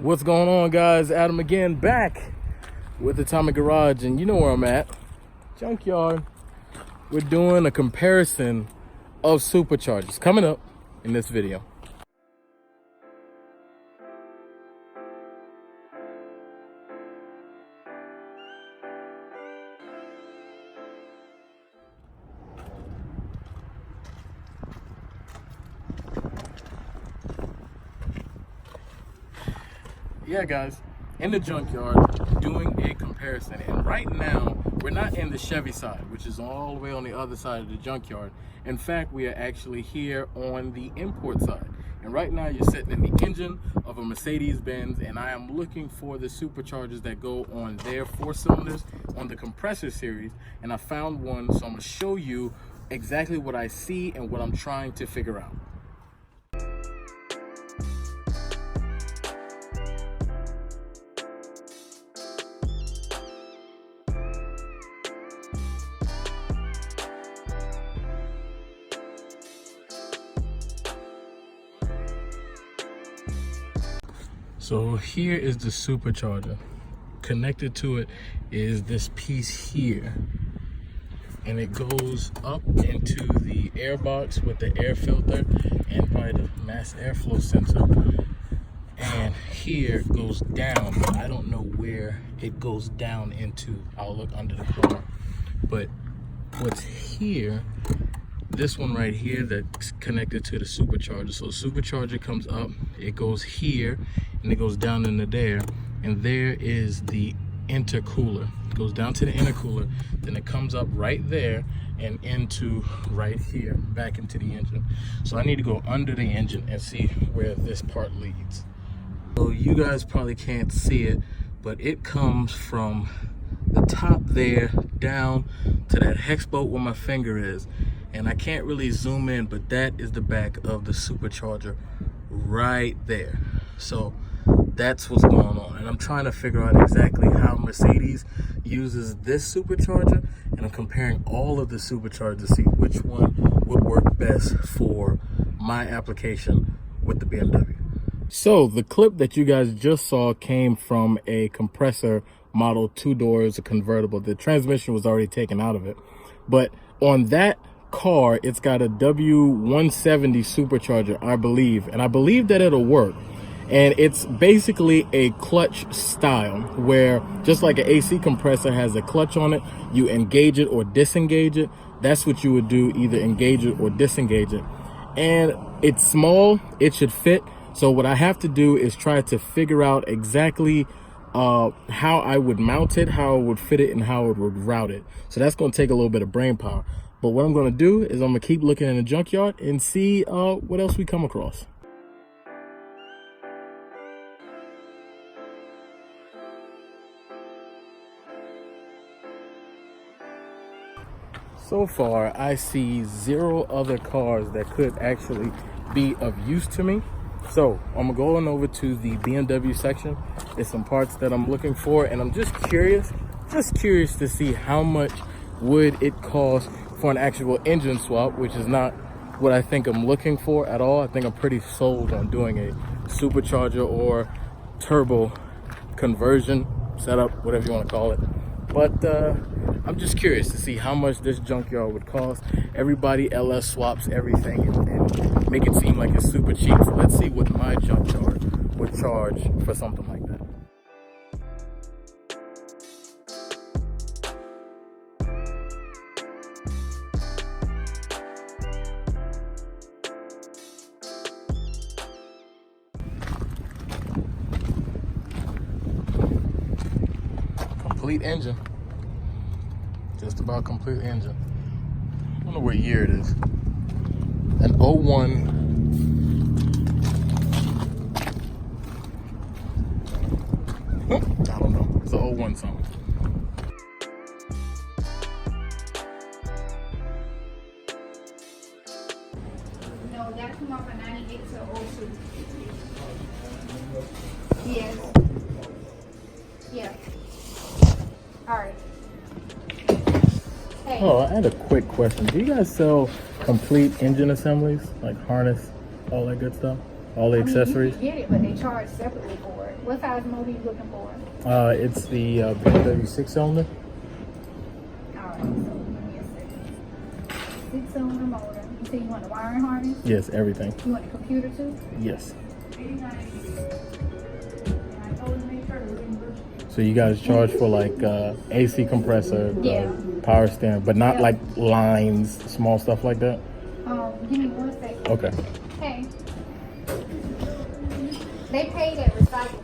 What's going on, guys? Adam again, back with Atomic Garage, and you know where I'm at, Junkyard. We're doing a comparison of superchargers coming up in this video. Yeah, guys, in the junkyard doing a comparison, and right now we're not in the Chevy side, which is all the way on the other side of the junkyard. In fact, we are actually here on the import side, and right now you're sitting in the engine of a Mercedes-Benz, and I am looking for the superchargers that go on their 4 cylinders on the compressor series, and I found one, so I'm going to show you exactly what I see and what I'm trying to figure out. So here is the supercharger. Connected to it is this piece here, and it goes up into the air box with the air filter and by the mass airflow sensor. And here it goes down, but I don't know where it goes down into. I'll look under the car. But what's here, this one right here that's connected to the supercharger. So the supercharger comes up, it goes here, and it goes down into there, and there is the intercooler. It goes down to the intercooler, then it comes up right there and into right here, back into the engine. So I need to go under the engine and see where this part leads. So you guys probably can't see it, but it comes from the top there down to that hex bolt where my finger is. And I can't really zoom in, but that is the back of the supercharger right there. So that's what's going on, and I'm trying to figure out exactly how Mercedes uses this supercharger, and I'm comparing all of the superchargers to see which one would work best for my application with the BMW. So the clip that you guys just saw came from a compressor model, 2 doors, a convertible. The transmission was already taken out of it, but on that car it's got a W170 supercharger, I believe, and I believe that it'll work. And it's basically a clutch style where, just like an AC compressor has a clutch on it, you engage it or disengage it. That's what you would do, either engage it or disengage it. And it's small, it should fit. So what I have to do is try to figure out exactly how I would mount it, how I would fit it, and how I would route it. So that's going to take a little bit of brain power. But what I'm going to do is I'm going to keep looking in the junkyard and see what else we come across. So far, I see 0 other cars that could actually be of use to me. So I'm going over to the BMW section. There's some parts that I'm looking for, and I'm just curious to see how much would it cost for an actual engine swap, which is not what I think I'm looking for at all. I think I'm pretty sold on doing a supercharger or turbo conversion setup, whatever you want to call it. But I'm just curious to see how much this junkyard would cost. Everybody LS swaps everything and make it seem like it's super cheap. So let's see what my junkyard would charge for something like that. Complete engine. Just about complete engine. I don't know what year it is. An 01. I don't know. It's an 01 something. No, that came off a 98 to 02. Yes. Yeah. All right. Hey. Oh, I had a quick question. Do you guys sell complete engine assemblies, like harness, all that good stuff? all the I mean, accessories. you can get it, but they charge separately for it. What size motor are you looking for? It's the BMW 6-cylinder. Alright, so give me a second. 6-cylinder motor. You say you want the wiring harness? Yes, everything. You want the computer too? Yes. So you guys charge for like AC compressor, Yeah. power steering, but not Yeah. like lines, small stuff like that? Give me 1 second. Okay. Hey. They paid at recycling.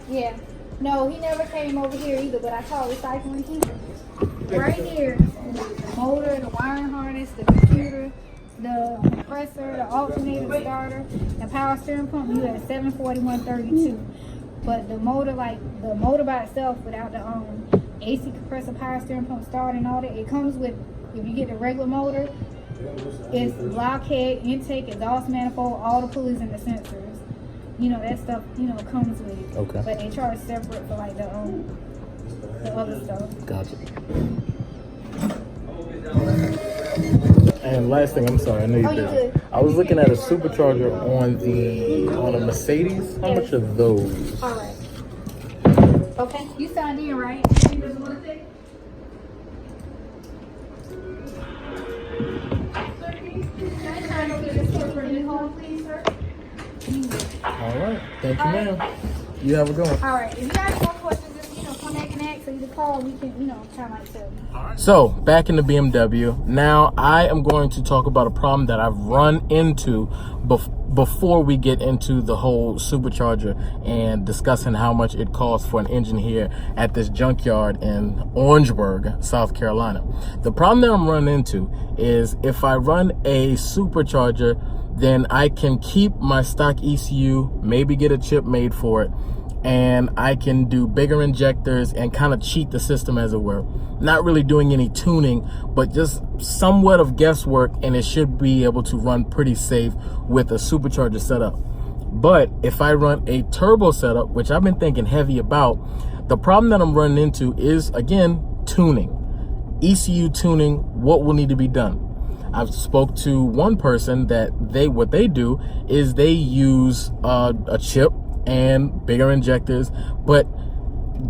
Yeah. No, he never came over here either, but I called recycling here. Right here, the motor, the wiring harness, the computer, the compressor, the alternator, the starter, the power steering pump, you at $741.32. But the motor, like the motor by itself without the AC compressor, power steering pump, starter and all that, it comes with, if you get the regular motor, it's blockhead, intake, exhaust manifold, all the pulleys and the sensors. You know, that stuff, you know, comes with it. Okay. But they charge separate for like the other stuff. Gotcha. And last thing, I'm sorry, I know you're busy. Good. I was looking at a supercharger on a Mercedes. How much are those? All right. Okay, you signed in, right? All right. Thank you, ma'am. You have a good one. All right. If you got any more questions, just come back and ask, or you can call. We can kind of like tell you. So back in the BMW. Now I am going to talk about a problem that I've run into before we get into the whole supercharger and discussing how much it costs for an engine here at this junkyard in Orangeburg, South Carolina. The problem that I'm running into is if I run a supercharger, then I can keep my stock ECU, maybe get a chip made for it, and I can do bigger injectors and kind of cheat the system, as it were. Not really doing any tuning, but just somewhat of guesswork, and it should be able to run pretty safe with a supercharger setup. But if I run a turbo setup, which I've been thinking heavy about, the problem that I'm running into is, again, tuning. ECU tuning, what will need to be done. I've spoke to one person that what they do is they use a chip and bigger injectors, but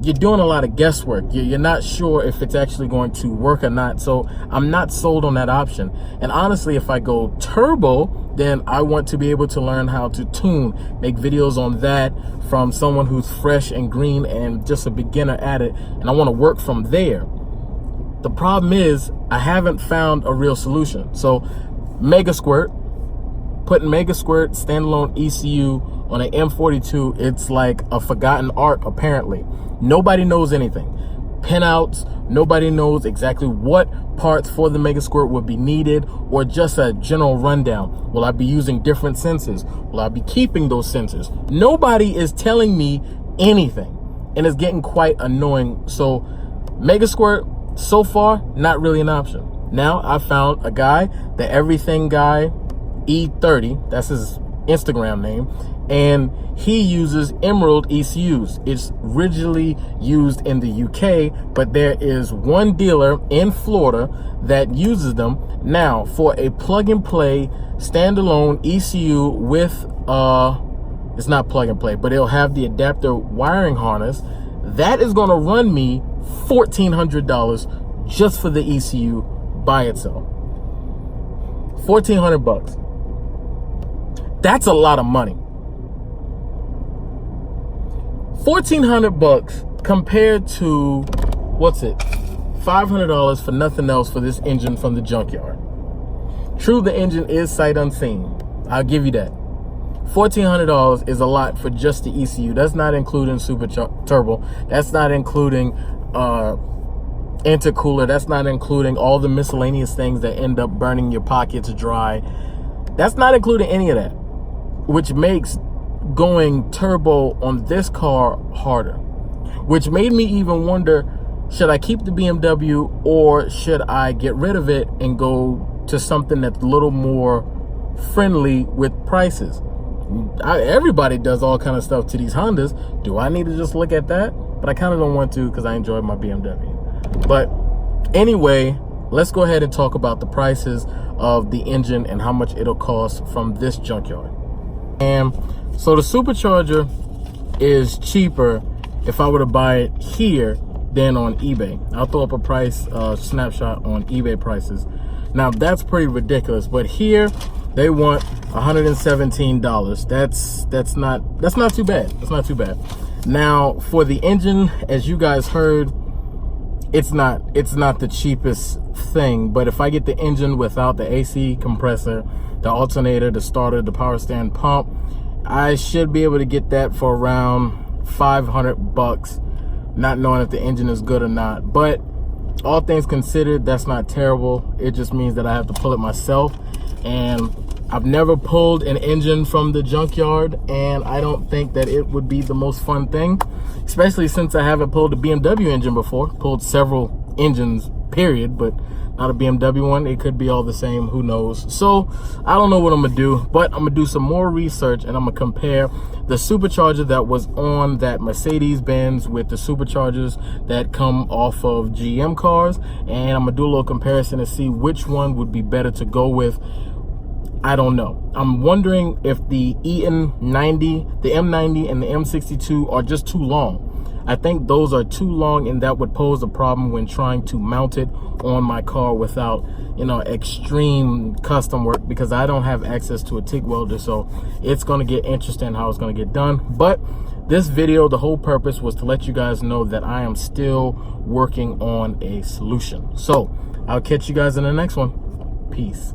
you're doing a lot of guesswork. You're not sure if it's actually going to work or not. So I'm not sold on that option. And honestly, if I go turbo, then I want to be able to learn how to tune, make videos on that from someone who's fresh and green and just a beginner at it. And I want to work from there. The problem is I haven't found a real solution. So Mega Squirt, putting Mega Squirt standalone ECU on an M42, it's like a forgotten art apparently. Nobody knows anything. Pinouts, nobody knows exactly what parts for the Mega Squirt would be needed, or just a general rundown. Will I be using different sensors? Will I be keeping those sensors? Nobody is telling me anything, and it's getting quite annoying. So Mega Squirt, so far, not really an option. Now I found a guy, the Everything Guy E30, that's his Instagram name, and he uses Emerald ECUs. It's rigidly used in the UK, but there is one dealer in Florida that uses them. Now, for a plug-and-play standalone ECU with, it's not plug-and-play, but it'll have the adapter wiring harness, that is going to run me $1,400 just for the ECU by itself. $1,400. That's a lot of money. $1,400 compared to, what's it? $500 for nothing else for this engine from the junkyard. True, the engine is sight unseen. I'll give you that. $1,400 is a lot for just the ECU. That's not including turbo. That's not including intercooler. That's not including all the miscellaneous things that end up burning your pockets dry. That's not including any of that, which makes going turbo on this car harder, which made me even wonder, should I keep the BMW or should I get rid of it and go to something that's a little more friendly with prices? Everybody does all kind of stuff to these Hondas. Do I need to just look at that? But I kind of don't want to, because I enjoy my BMW. But anyway, let's go ahead and talk about the prices of the engine and how much it'll cost from this junkyard. And so the supercharger is cheaper if I were to buy it here than on eBay. I'll throw up a price snapshot on eBay prices. Now that's pretty ridiculous, but here they want $117. That's not too bad. That's not too bad. Now for the engine, as you guys heard, it's not the cheapest thing, but if I get the engine without the AC compressor, the alternator, the starter, the power stand pump, I should be able to get that for around $500, not knowing if the engine is good or not. But all things considered, that's not terrible. It just means that I have to pull it myself, and I've never pulled an engine from the junkyard, and I don't think that it would be the most fun thing, especially since I haven't pulled a BMW engine before. Pulled several engines, period, but not a BMW one. It could be all the same, who knows. So I don't know what I'm gonna do, but I'm gonna do some more research, and I'm gonna compare the supercharger that was on that Mercedes-Benz with the superchargers that come off of GM cars, and I'm gonna do a little comparison to see which one would be better to go with. I don't know. I'm wondering if the EN90, the M90, and the M62 are just too long. I think those are too long, and that would pose a problem when trying to mount it on my car without, you know, extreme custom work, because I don't have access to a TIG welder. So it's going to get interesting how it's going to get done. But this video, the whole purpose was to let you guys know that I am still working on a solution. So I'll catch you guys in the next one. Peace.